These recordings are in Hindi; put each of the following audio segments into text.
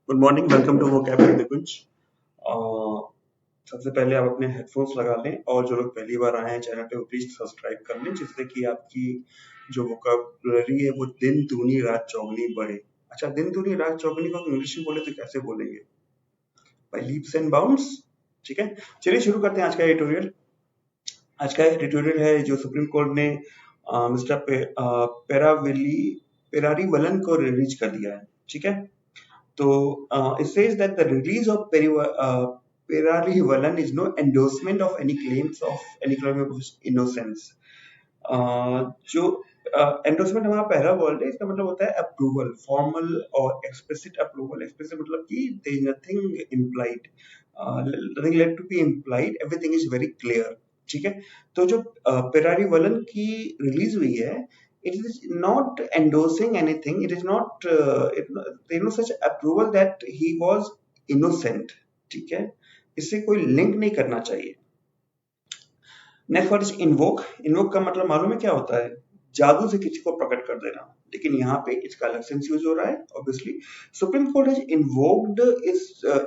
Good morning, welcome to vocabulary Nikunj. सबसे पहले आप अपने हेडफोन्स लगा लें और जो लोग पहली बार आए हैं चैनल पे वो प्लीज सब्सक्राइब कर लें जिससे कि आपकी जो वोकैबुलरी है वो दिन दूनी रात चौगुनी बढ़े। अच्छा, दिन दूनी रात चौगुनी को इंग्लिश में बोले तो कैसे बोलेंगे? By leaps and bounds. ठीक है, चलिए शुरू करते हैं आज का एडिटोरियल। आज का एडिटोरियल है जो सुप्रीम कोर्ट ने मिस्टर पेरारी वलन को रिलीज कर दिया है। ठीक है, तो it says that the release of Perarivalan is no endorsement of any claims of any claim of innocence. जो एंडोर्समेंट हमारा पहला वर्ड है, इसका मतलब होता है अप्रूवल, फॉर्मल और एक्सप्लिसिट अप्रूवल। एक्सप्लिसिट मतलब कि there is nothing implied, nothing left to be implied, everything is very clear. ठीक है, तो जो पेरारी वलन की रिलीज हुई है, it is not endorsing anything, it is not there is no such approval that he was innocent। ठीक है, इससे कोई लिंक नहीं करना चाहिए। Next word is invoke. Invoke का मतलब मालूम है क्या होता है? जादू से किसी को प्रकट कर देना, लेकिन यहाँ पे इसका अलग सेंस यूज हो रहा है। Obviously supreme court has invoked इस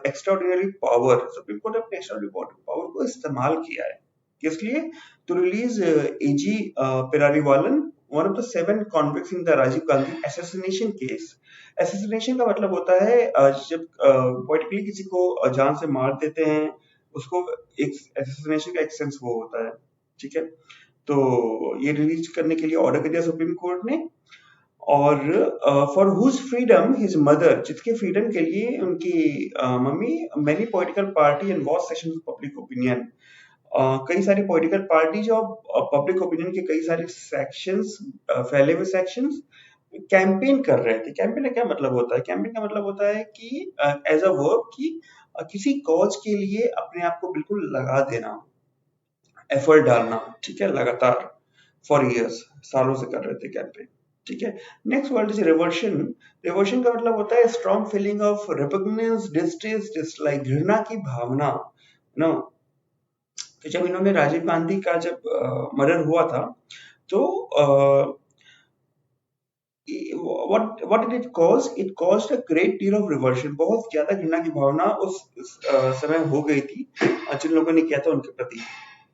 एक्स्ट्राऑर्डिनरी पावर। सुप्रीम कोर्ट ने अपने एक्स्ट्राऑर्डिनरी पावर को इस्तेमाल किया है, किस लिए? To release A G Perarivalan, one of the 7 convicts in the Rajiv Gandhi assassination case. Assassination का मतलब होता है जब पॉलिटिकली किसी को जान से मार देते हैं, उसको एक असैसिनेशन का एक सेंस वो होता है। ठीक है, तो ये रिलीज करने के लिए ऑर्डर कर दिया सुप्रीम कोर्ट ने। और for whose freedom his mother, जिसके फ्रीडम के लिए उनकी mummy, many political party and watch session of public opinion, कई सारी पॉलिटिकल पार्टी जो पब्लिक ओपिनियन के कई सारे सेक्शंस, फैले हुए सेक्शंस कैंपेन कर रहे थे। कैंपेन का क्या मतलब होता है? कैंपेन का मतलब होता है कि एज अ वर्ब कि किसी कॉज के लिए अपने आप को बिल्कुल लगा देना, एफर्ट डालना। ठीक है, लगातार फॉर इयर्स, सालों से कर रहे थे कैंपेन। ठीक है, next word is aversion. Aversion का मतलब होता है strong feeling of repugnance, distress, dislike, घृणा की भावना। नो, तो जब इन्होंने राजीव गांधी का जब मर्डर हुआ था, तो what did it cause? It caused a great deal of revulsion। बहुत ज्यादा घृणा की भावना उस समय हो गई थी जिन लोगों ने किया था उनके प्रति,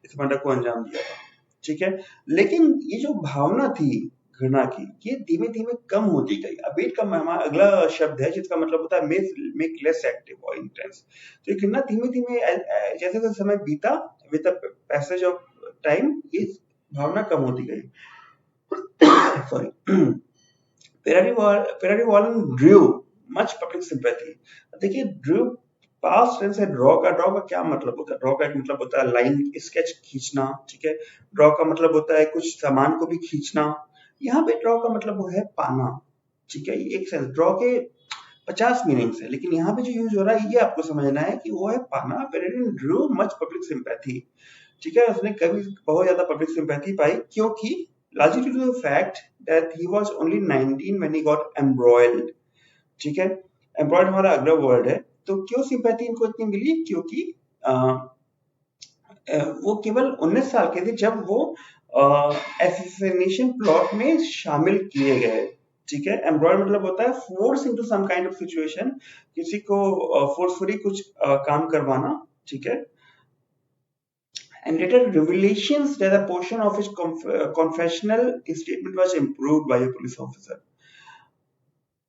इस मर्डर को अंजाम दिया था। ठीक है, लेकिन ये जो भावना थी घृणा की, ये धीमे धीमे कम होती गई। अबेट का हमारा अगला शब्द है जिसका मतलब होता है मेक लेस एक्टिव और इंटेंस। तो ये घृणा धीमे धीमे जैसे जैसे समय बीता, with the passage of time, ये भावना कम होती गई। Sorry. Perarivalan drew much public sympathy। देखिए, drew पास्ट टेंस है। ड्रॉ का क्या मतलब होता है? ड्रॉ का एक मतलब होता है लाइन स्केच खींचना। ठीक है, ड्रॉ का मतलब होता है कुछ सामान को भी खींचना। यहाँ पे ड्रॉ का मतलब वो है पाना। ठीक है, एक सेंस, ड्रॉ के 50 मीनिंग्स है, लेकिन यहाँ पे जो यूज हो रहा है ये आपको समझना है कि वो है पाना। पेरेरिन ड्रू मच पब्लिक सिंपैथी। ठीक है, उसने कभी बहुत ज्यादा पब्लिक सिंपैथी पाई, क्योंकि largely due to the fact that he was only 19 when he got embroiled। ठीक है, embroiled हमारा अगला वर्ड है। तो क्यों सिंपैथी इनको इतनी मिली? क्योंकि वो केवल 19 साल के थे जब वो एसेसिनेशन प्लॉट में शामिल किए गए। ठीक है, एम्ब्रॉयड मतलब होता है force into some kind of situation, किसी को फोर्सफुली कुछ काम करवाना। ठीक है, and later revelations that a portion of his confessional statement was improved by a police officer।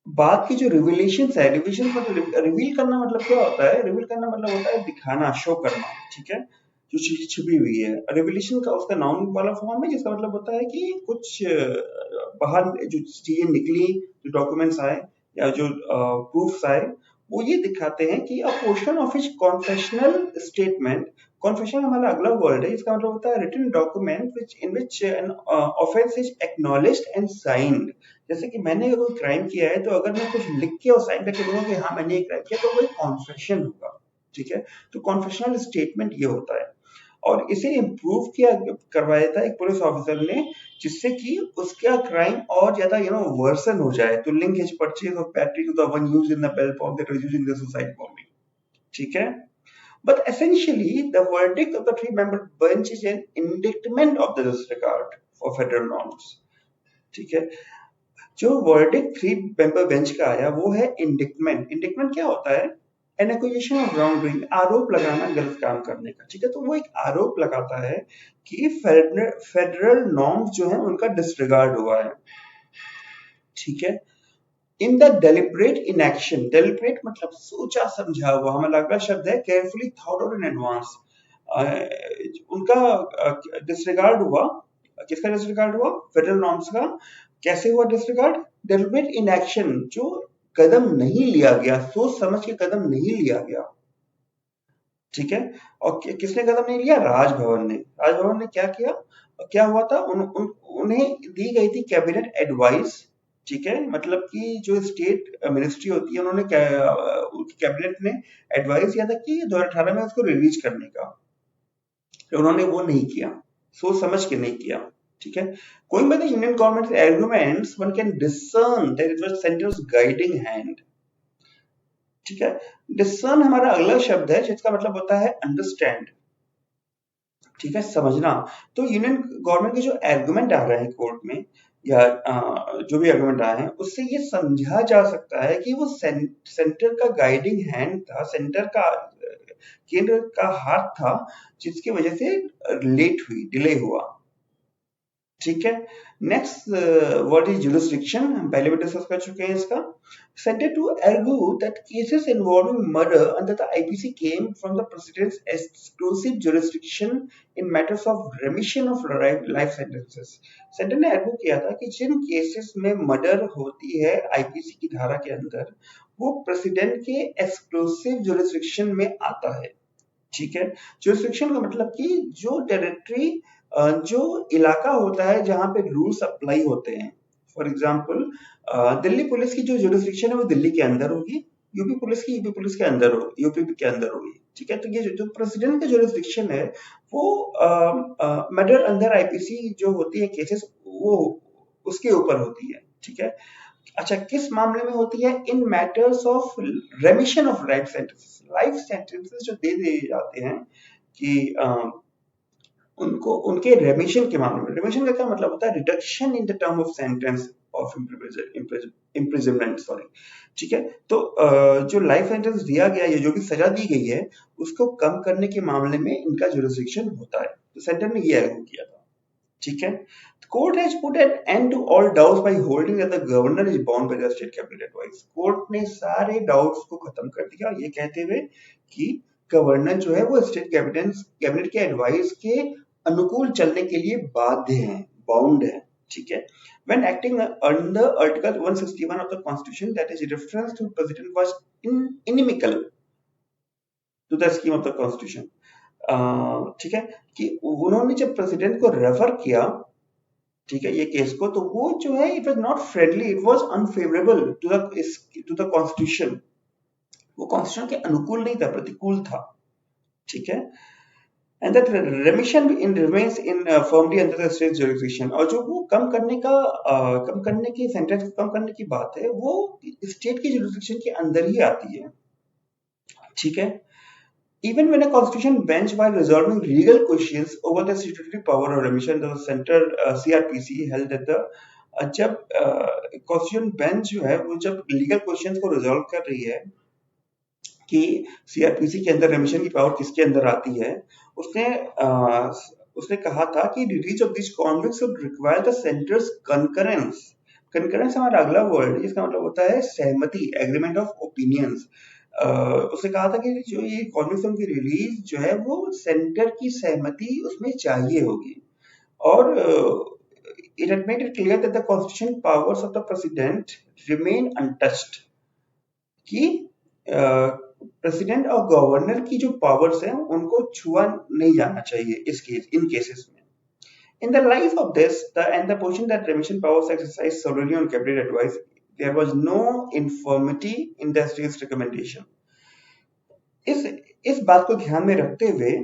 बाद की जो रिविलेशन है, रिविलेशन मतलब रिवील करना, मतलब क्या होता है? रिवील करना मतलब होता है दिखाना, शो करना। ठीक है, जो चीज छुपी हुई है। रिविलेशन का उसका नाउन वाला फॉर्म है, जिसका मतलब होता है कि कुछ बाहर जो चीजें निकली, जो डॉक्यूमेंट्स आए या जो प्रूफ्स आए, वो ये दिखाते हैं कि a portion of his confessional statement. Confession हमारा अगला वर्ड है, इसका मतलब होता है written document which in which an offence is acknowledged and signed. जैसे कि मैंने अगर कोई क्राइम किया है, तो अगर मैं कुछ लिख के और साइन करके दूंगा कि हाँ मैंने ये क्राइम किया, तो वो एक कॉन्फेशन होगा। ठीक है, तो कॉन्फेशनल स्टेटमेंट ये होता है, और इसे इम्प्रूव किया करवाया था एक पुलिस ऑफिसर ने, जिससे कि उसका क्राइम और ज्यादा वर्सन हो जाए। तो link his purchase of battery to the one used in the bell bomb that was used in the suicide bombing. ठीक है, but essentially the verdict of the 3-member bench is an indictment of the disregard for federal norms। ठीक है, जो वर्डिक्ट 3 मेंबर बेंच का आया वो है इंडिक्टमेंट। इंडिक्टमेंट क्या होता है? एन एक्यूजेशन ऑफ रॉन्ग, आरोप लगाना गलत काम करने का। ठीक है, तो वो एक आरोप लगाता है कि फेडरल नॉर्म्स जो है उनका डिसरिगार्ड हुआ है। ठीक है, in the deliberate inaction, deliberate मतलब सोचा समझा हुआ, हमारा अगला शब्द है carefully thought out in advance. उनका डिसरिगार्ड हुआ। किसका डिसरिगार्ड हुआ? फेडरल नॉर्म्स का। कैसे हुआ डिसरिगार्ड? डेलिब्रेट इनएक्शन, जो कदम नहीं लिया गया, सोच समझ के कदम नहीं लिया गया। ठीक है, और किसने कदम नहीं लिया? राजभवन ने। राजभवन ने क्या किया? क्या हुआ था? उन्हें दी गई थी कैबिनेट एडवाइस। ठीक है, मतलब कि जो स्टेट मिनिस्ट्री होती है, उन्होंने कैबिनेट ने एडवाइस दिया था कि 2018 में उसको रिलीज करने का। तो उन्होंने वो नहीं किया, सोच समझ के नहीं किया। ठीक है, going by the Union government's arguments, one can discern that it was center's guiding hand। ठीक है, डिसर्न हमारा अगला शब्द है जिसका मतलब होता है अंडरस्टैंड। ठीक है, समझना। तो यूनियन गवर्नमेंट के जो आर्गुमेंट आ रहे हैं कोर्ट में, या जो भी आर्गुमेंट आए हैं, उससे ये समझा जा सकता है कि वो सेंटर का गाइडिंग हैंड था, सेंटर का केंद्र का हाथ था, जिसकी वजह से लेट हुई, डिले हुआ। ठीक है, नेक्स्ट व्हाट इज जुरिस्डिक्शन, हम पहले भी डिस्कस कर चुके हैं इसका। Centered to argue that cases involving murder under the IPC came from the president's exclusive jurisdiction in matters of remission of life sentences। Centre ने आर्ग्यू किया था कि जिन केसेस में मर्डर होती है आईपीसी की धारा के अंदर, वो प्रेसिडेंट के एक्सक्लूसिव जुरिस्डिक्शन में आता है। ठीक है, जुरिस्डिक्शन का मतलब कि जो टेरिटरी, जो इलाका होता है जहां पे रूल्स अप्लाई होते हैं। फॉर एग्जांपल, दिल्ली पुलिस की जो जुरिस्डिक्शन है वो दिल्ली के अंदर होगी, यूपी पुलिस की यूपी पुलिस के अंदर होगी, यूपी के अंदर होगी। ठीक है, तो ये जो प्रेसिडेंट का जुरिस्डिक्शन है वो मर्डर अंडर आईपीसी जो होती है केसेस, वो उसके ऊपर होती है। ठीक है, अच्छा, किस मामले में होती है? In matters of remission of life sentences. Life sentences जो दे दिए जाते हैं कि उनको उनके रेमिशन के मामले में। रेमिशन का क्या मतलब होता है? Reduction in the term of sentence of imprisonment, sorry. ठीक है, तो जो लाइफ सेंटेंस दिया गया है, जो भी सजा दी गई है, उसको कम करने के मामले में इनका जुरिस्डिक्शन होता है। तो सेंटर ने ये आर्ग्यू किया था। ठीक है, court has put an end to all doubts by holding that the governor is bound by the state cabinet advice. Court ने सारे डाउट्स को खत्म कर दिया ये कहते हुए कि गवर्नर जो है वो स्टेट कैबिनेट के एडवाइस के अनुकूल चलने के लिए बाध्य हैं, बाउंड है। ठीक है, when acting under Article 161 of the Constitution, that is reference to President was inimical to the scheme of the Constitution। ठीक है, कि उन्होंने जब प्रेसिडेंट को रेफर किया, ठीक है, ये केस को, तो वो जो है it was not friendly, it was unfavourable to the constitution. वो कॉन्स्टिट्यूशन के अनुकूल नहीं था, प्रतिकूल था। ठीक है, and that remission in remains in firmly under the state jurisdiction. और जो वो कम करने का कम करने की सेंटेंस को कम करने की बात है, वो स्टेट की जुरिस्डिक्शन के अंदर ही आती है। ठीक है, even when a constitution bench while resolving legal questions over the statutory power of remission, the center CRPC held that the जब कॉन्स्टिट्यूशन बेंच जो है वो जब लीगल क्वेश्चंस को रिजॉल्व कर रही है कि सीआरपीसी के अंदर रेमिशन की पावर किसके अंदर आती है, उसने कहा था कि release of this convicts would require the centres concurrence. Concurrence हमारा अगला वर्ड, इसका मतलब होता है सहमति, एग्रीमेंट ऑफ ओपिनियंस। उसने कहा था कि जो ये कॉन्विक्शन की रिलीज जो है वो सेंटर की सहमति उसमें चाहिए होगी। और it had made it clear that the constitutional powers of the president remain untouched। कि प्रेसिडेंट और गवर्नर की जो पावर्स हैं उनको छुआ नहीं जाना चाहिए इन केसेस में। In the light of this, and the position that remission powers exercised solely on cabinet advice, there was no infirmity in the state's recommendation। इस बात को ध्यान में रखते हुए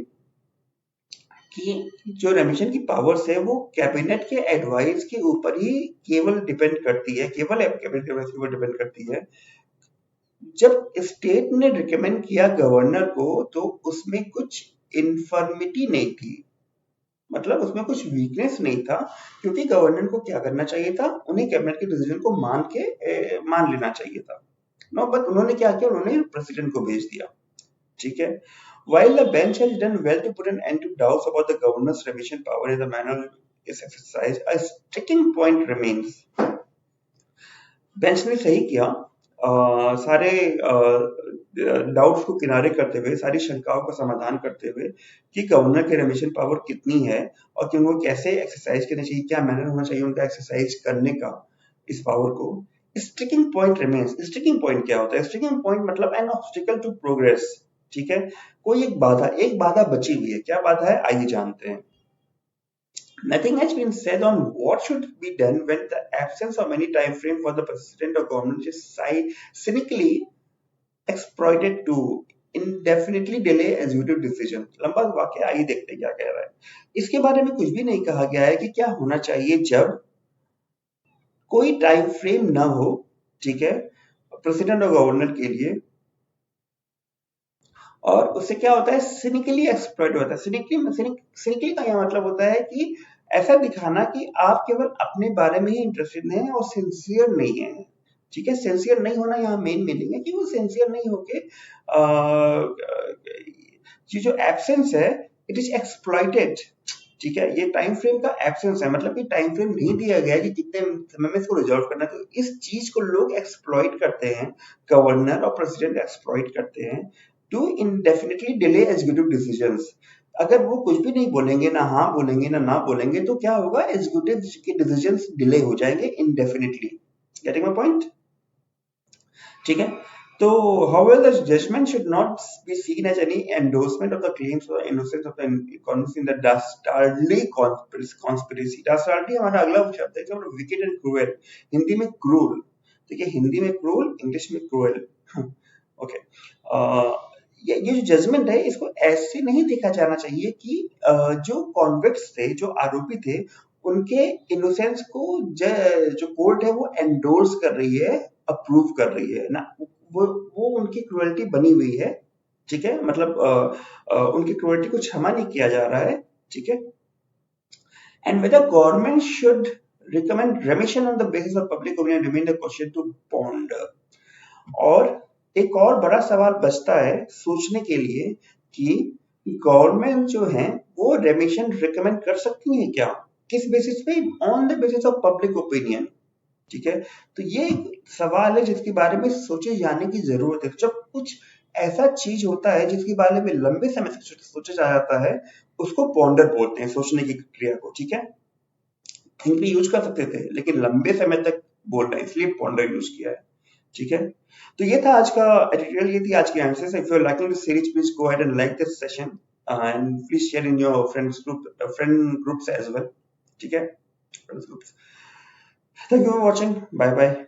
कि जो रेमिशन की पावर्स है वो कैबिनेट के एडवाइस के ऊपर ही केवल डिपेंड करती है, केवल कैबिनेट के एडवाइस के ऊपर डिपेंड करती है। जब स्टेट ने रिकमेंड किया गवर्नर को, तो उसमें कुछ इन्फर्मिटी नहीं थी, मतलब उसमें कुछ वीकनेस नहीं था, क्योंकि गवर्नर को क्या करना चाहिए था, उन्हें कैबिनेट के डिसीजन को मान लेना चाहिए था। नो, बट उन्होंने क्या किया, उन्होंने प्रेसिडेंट को भेज दिया। ठीक है। While the bench has done well to put an end to doubts about the governor's revision power in the manner is exercised, a sticking point remains. Bench ने सही किया, सारे डाउट्स को किनारे करते हुए, सारी शंकाओं का समाधान करते हुए कि गवर्नर के रिविजन पावर कितनी है और कि उनको कैसे एक्सरसाइज करनी चाहिए, क्या मैनर होना चाहिए उनका एक्सरसाइज करने का इस पावर को। Sticking point remains. Sticking point क्या होता है? स्टिकिंग पॉइंट मतलब एन ऑब्स्टिकल टू प्रोग्रेस। ठीक है, कोई एक बाधा बची हुई है। क्या बाधा है, आइए जानते हैं। Nothing has been said on what should be done when the absence of any time frame for the president or government is cynically exploited to indefinitely delay executive decision। लंबा वाक्य, आइए देखते हैं क्या कह रहा है। इसके बारे में कुछ भी नहीं कहा गया है कि क्या होना चाहिए जब कोई टाइम फ्रेम ना हो, ठीक है, प्रेसिडेंट और गवर्नर के लिए, और उससे क्या होता है, सिनिकली एक्सप्लॉइट होता है। सिनिकली का यह मतलब होता है कि ऐसा दिखाना कि आप केवल अपने बारे में ही इंटरेस्टेड हैं और सिंसियर नहीं है। ठीक है, सिंसियर नहीं होना यहाँ मेन मीनिंग है कि वो सिंसियर नहीं होके ये जो एब्सेंस है, इट इज एक्सप्लॉइटेड। ठीक है, ये टाइम फ्रेम का एब्सेंस है, मतलब कि टाइम फ्रेम नहीं दिया गया है कि कितने समय में इसको रिजॉल्व करना है। तो इस चीज को लोग एक्सप्लॉइट करते हैं, गवर्नर और प्रेसिडेंट एक्सप्लॉइट करते हैं to indefinitely delay executive decisions. अगर वो कुछ भी नहीं बोलेंगे, ना हाँ बोलेंगे ना बोलेंगे, तो क्या होगा, एग्जीक्यूटिव के डिसीजंस डिले हो जाएंगे इंडेफिनिटली। Getting my point? ठीक है। तो however the judgment should not be seen as any endorsement of the claims or innocence of the economists in the dastardly conspiracy। dastardly हमारा अगला शब्द है जो wicked and cruel, हिंदी में क्रूर। ठीक है, हिंदी में क्रूर, इंग्लिश में क्रूएल। ओके, ये जो जजमेंट है इसको ऐसे नहीं देखा जाना चाहिए कि जो कॉन्विक्ट्स थे, जो आरोपी थे, उनके इनोसेंस को जो कोर्ट है वो एंडोर्स कर रही है, अप्रूव कर रही है ना, वो उनकी क्रुएल्टी बनी हुई है। ठीक है, मतलब उनकी क्रुएल्टी को क्षमा नहीं किया जा रहा है। ठीक है, and whether government should recommend remission on the basis of public opinion remain the question to ponder. और एक और बड़ा सवाल बचता है सोचने के लिए कि गवर्नमेंट जो है वो रेमिशन रिकमेंड कर सकती है क्या, किस बेसिस पे, on the basis of public opinion. ठीक है, तो ये सवाल है जिसके बारे में सोचे जाने की जरूरत है। जब कुछ ऐसा चीज होता है जिसके बारे में लंबे समय से सोचा जाता है, उसको पॉन्डर बोलते हैं, सोचने की क्रिया को। ठीक है, थिंक भी यूज कर सकते थे, लेकिन लंबे समय तक बोल रहे हैं इसलिए पॉन्डर यूज किया है। ठीक है, तो ये था आज का एडिटोरियल, ये थी आज की answers. If you are liking this series, please go ahead and like this session and please share in your friend groups as well. ठीक है, friends groups. Thank you for watching, bye bye.